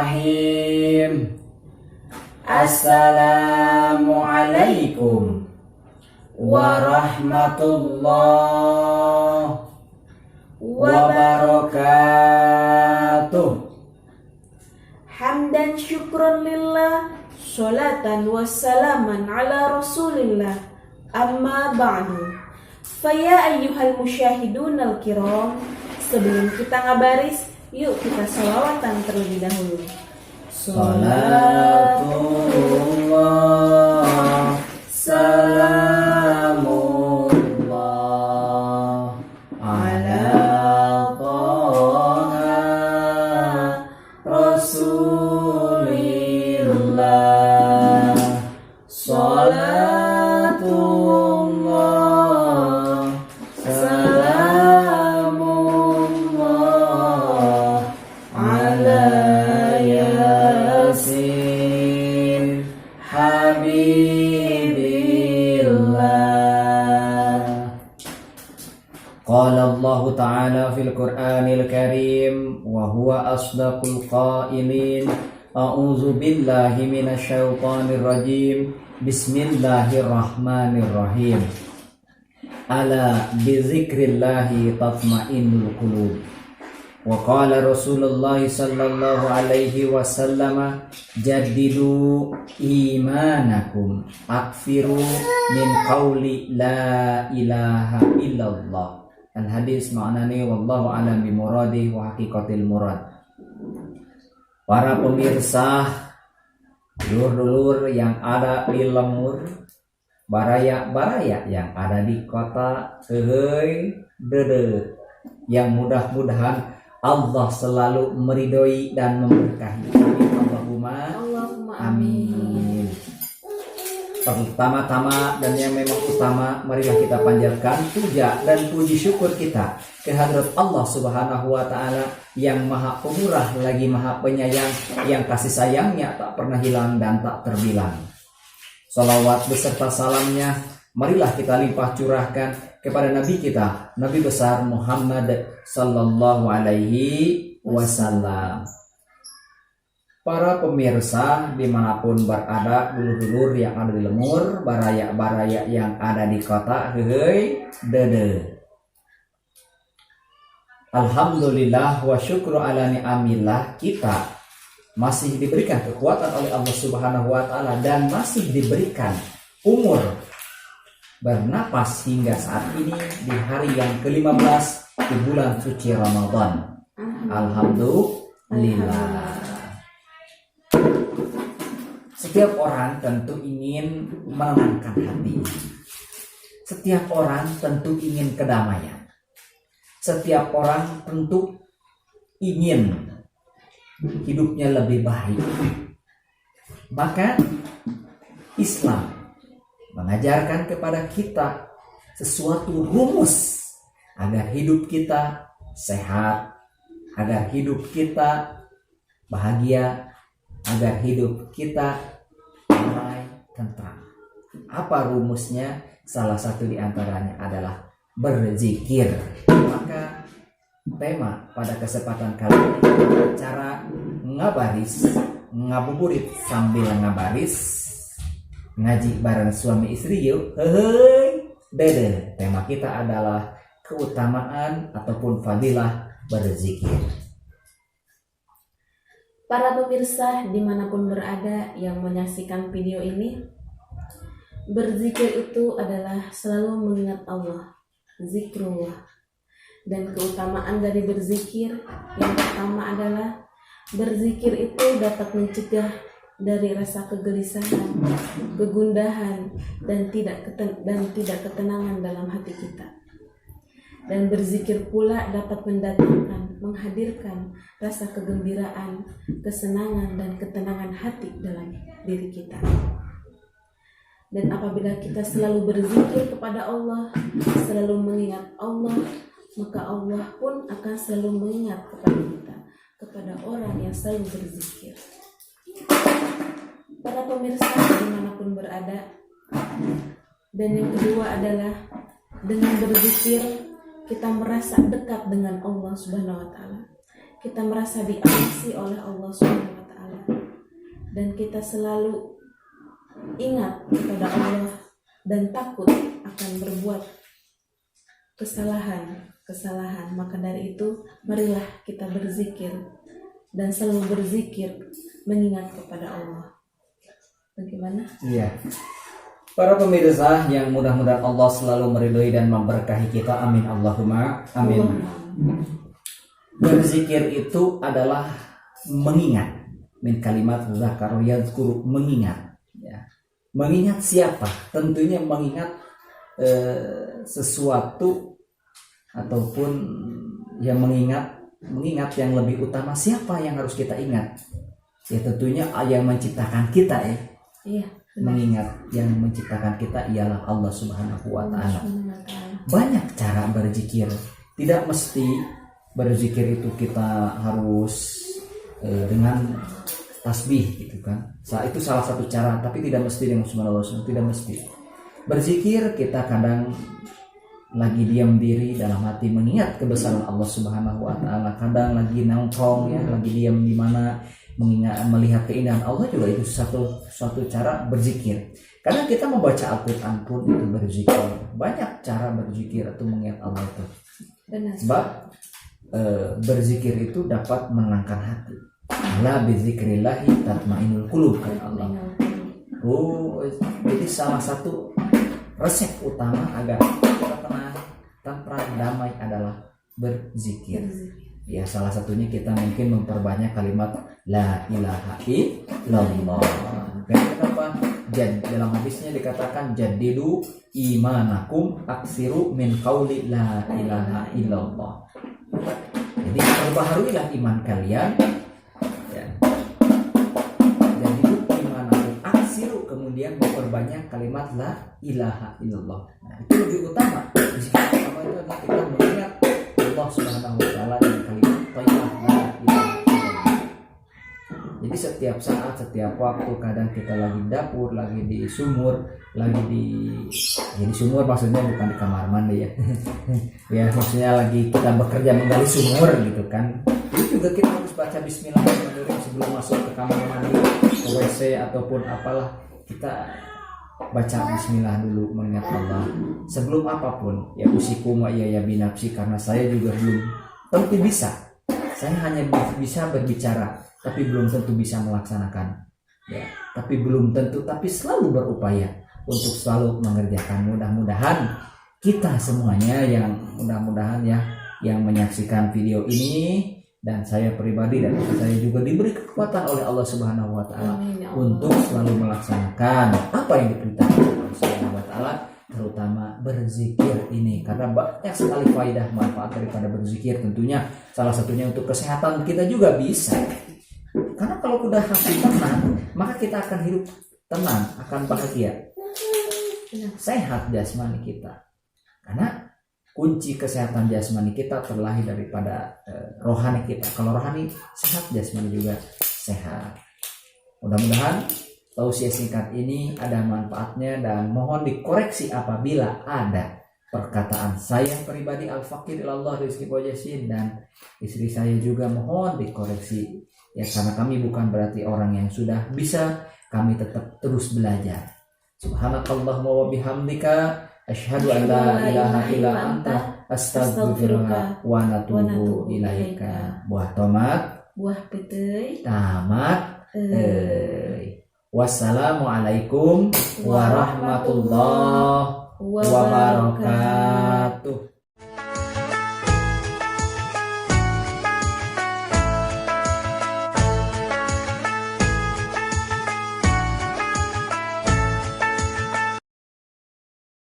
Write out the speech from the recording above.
Bismillahirrahmanirrahim. Assalamualaikum warahmatullahi wabarakatuh. Hamdan syukran lillah, sholatan wassalaman ala rasulillah, amma ba'du. Faya ayyuhal musyahidun al-kiram, sebelum kita ngabaris, yuk kita salawatan terlebih dahulu. Salatullah, salamullah ala Taha Rasulillah. Salatullah, salamullah ala Yasin Habibillah. Qala Allah Ta'ala fil Qur'anil Karim wa huwa asdaqul qailin. A'udzu billahi minasyaitonir rajim. Bismillahirrahmanirrahim. Ala bizikrillahi tatma'innul qulub. Wa qala Rasulullah sallallahu alaihi wasallam, jaddidu imanakum, akfiru min qawli la ilaha illallah. Al hadis maknani wallahu alam bi muradih wa haqiqatil murad. Para pemirsa, dulur-dulur yang ada di lemur, baraya-baraya yang ada di kota, dede, yang mudah-mudahan Allah selalu meridhoi dan memberkahi. Allahumma amin. Pertama-tama dan yang memang utama, marilah kita panjatkan puja dan puji syukur kita kehadrat Allah Subhanahu wa Ta'ala yang Maha Pemurah lagi Maha Penyayang, yang kasih sayangnya tak pernah hilang dan tak terbilang. Salawat beserta salamnya marilah kita limpah curahkan kepada Nabi kita, Nabi besar Muhammad sallallahu alaihi wasallam. Para pemirsa dimanapun berada, dulur-dulur yang ada di lemur, baraya-baraya yang ada di kota, dede. Alhamdulillah wa syukru ala ni'amillah, kita masih diberikan kekuatan oleh Allah Subhanahu wa Ta'ala dan masih diberikan umur bernapas hingga saat ini di hari yang ke-15 di bulan suci Ramadan. Alhamdulillah. Setiap orang tentu ingin menenangkan hati. Setiap orang tentu ingin kedamaian. Setiap orang tentu ingin hidupnya lebih baik. Maka Islam mengajarkan kepada kita sesuatu rumus agar hidup kita sehat, agar hidup kita bahagia, agar hidup kita damai, tentram. Apa rumusnya? Salah satu di antaranya adalah berzikir. Maka tema pada kesempatan kali ini cara ngabaris, ngabuburit sambil ngabaris, ngaji bareng suami istri yuk. Dede. Tema kita adalah keutamaan ataupun fadilah berzikir. Para pemirsa dimanapun berada yang menyaksikan video ini, berzikir itu adalah selalu mengingat Allah, zikrullah. Dan keutamaan dari berzikir yang pertama adalah berzikir itu dapat mencegah dari rasa kegelisahan, kegundahan, dan tidak ketenangan dalam hati kita. Dan berzikir pula dapat mendatangkan, menghadirkan rasa kegembiraan, kesenangan, dan ketenangan hati dalam diri kita. Dan apabila kita selalu berzikir kepada Allah, selalu mengingat Allah, maka Allah pun akan selalu mengingat kepada kita, kepada orang yang selalu berzikir. Para pemirsa dimanapun berada, dan yang kedua adalah dengan berzikir kita merasa dekat dengan Allah Subhanahu wa Ta'ala. Kita merasa diawasi oleh Allah Subhanahu wa Ta'ala. dan kita selalu ingat kepada Allah dan takut akan berbuat kesalahan. Maka dari itu marilah kita berzikir dan selalu berzikir mengingat kepada Allah. Bagaimana? Iya. Para pemirsa yang mudah-mudahan Allah selalu meridhoi dan memberkahi kita. Amin Allahumma amin. Berzikir itu adalah mengingat. Min kalimat zakaro yadhkuru, mengingat. Ya. Mengingat siapa? Tentunya mengingat sesuatu ataupun yang mengingat yang lebih utama. Siapa yang harus kita ingat? Ya tentunya yang menciptakan kita ya. Iya. Mengingat yang menciptakan kita ialah Allah Subhanahu wa Ta'ala. Banyak cara berzikir. Tidak mesti berzikir itu kita harus dengan tasbih gitu kan. Itu salah satu cara, tapi tidak mesti dengan subhanallah, tidak mesti. Berzikir kita kadang lagi diam diri dalam hati mengingat kebesaran Allah Subhanahu wa Ta'ala. Kadang lagi nongkrong ya, lagi diam di mana mengingat melihat keindahan Allah, juga itu suatu cara berzikir. Kadang kita membaca Al-Qur'an pun itu berzikir. Banyak cara berzikir atau mengingat Allah itu. Benar. Sebab berzikir itu dapat menenangkan hati. La bizikrillahi tatmainul qulub, kata Allah. Jadi salah satu resep utama agar kita tenang, tentram, damai adalah berzikir. Ya salah satunya kita mungkin memperbanyak kalimat la ilaha illallah. Kenapa? Dalam hadisnya dikatakan jadidu imanakum aksiru min qauli la ilaha illallah. Jadi perbaharuilah iman kalian. Ya. Jadidu imanakum aksiru, kemudian memperbanyak kalimat la ilaha illallah. Nah, itu lebih utama. Zikir utama itu adalah kita mengingat Allah Subhanahu wa Ta'ala dengan kalimat thayyibah la ilaha illallah. Jadi setiap saat, setiap waktu, kadang kita lagi di dapur, lagi di sumur, jadi sumur maksudnya bukan di kamar mandi ya. Ya maksudnya lagi kita bekerja menggali sumur gitu kan. Itu juga kita harus baca bismillahirrahmanirrahim sebelum masuk ke kamar mandi, ke WC ataupun apalah, kita baca bismillah dulu mengingat Allah sebelum apapun. Ya usikum wa ya binafsi, karena saya juga belum tentu bisa. Saya hanya bisa berbicara, tapi belum tentu bisa melaksanakan. Ya, tapi belum tentu, tapi selalu berupaya untuk selalu mengerjakan. Mudah-mudahan kita semuanya yang menyaksikan video ini, dan saya pribadi dan saya juga diberi kekuatan oleh Allah Subhanahu wa Ta'ala untuk selalu melaksanakan apa yang diperintahkan oleh Allah Subhanahu wa Ta'ala, terutama berzikir ini, karena banyak sekali faidah manfaat daripada berzikir. Tentunya salah satunya untuk kesehatan kita juga bisa. Karena kalau sudah hati tenang, maka kita akan hidup tenang, akan bahagia, sehat jasmani kita. Karena kunci kesehatan jasmani kita terlahir daripada rohani kita. Kalau rohani sehat, jasmani juga sehat. Mudah-mudahan tausiah singkat ini ada manfaatnya, dan mohon dikoreksi apabila ada perkataan saya pribadi al-faqir ilallah Rizky Bojasin dan istri saya juga mohon dikoreksi. Ya karena kami bukan berarti orang yang sudah bisa, kami tetap terus belajar. Subhanakallahumma wa bihamdika asyhadu an la ilaha illa anta astaghfiruka wa natubu ilaika. Buah tomat, buah petei, tamat. Wassalamualaikum warahmatullahi wabarakatuh.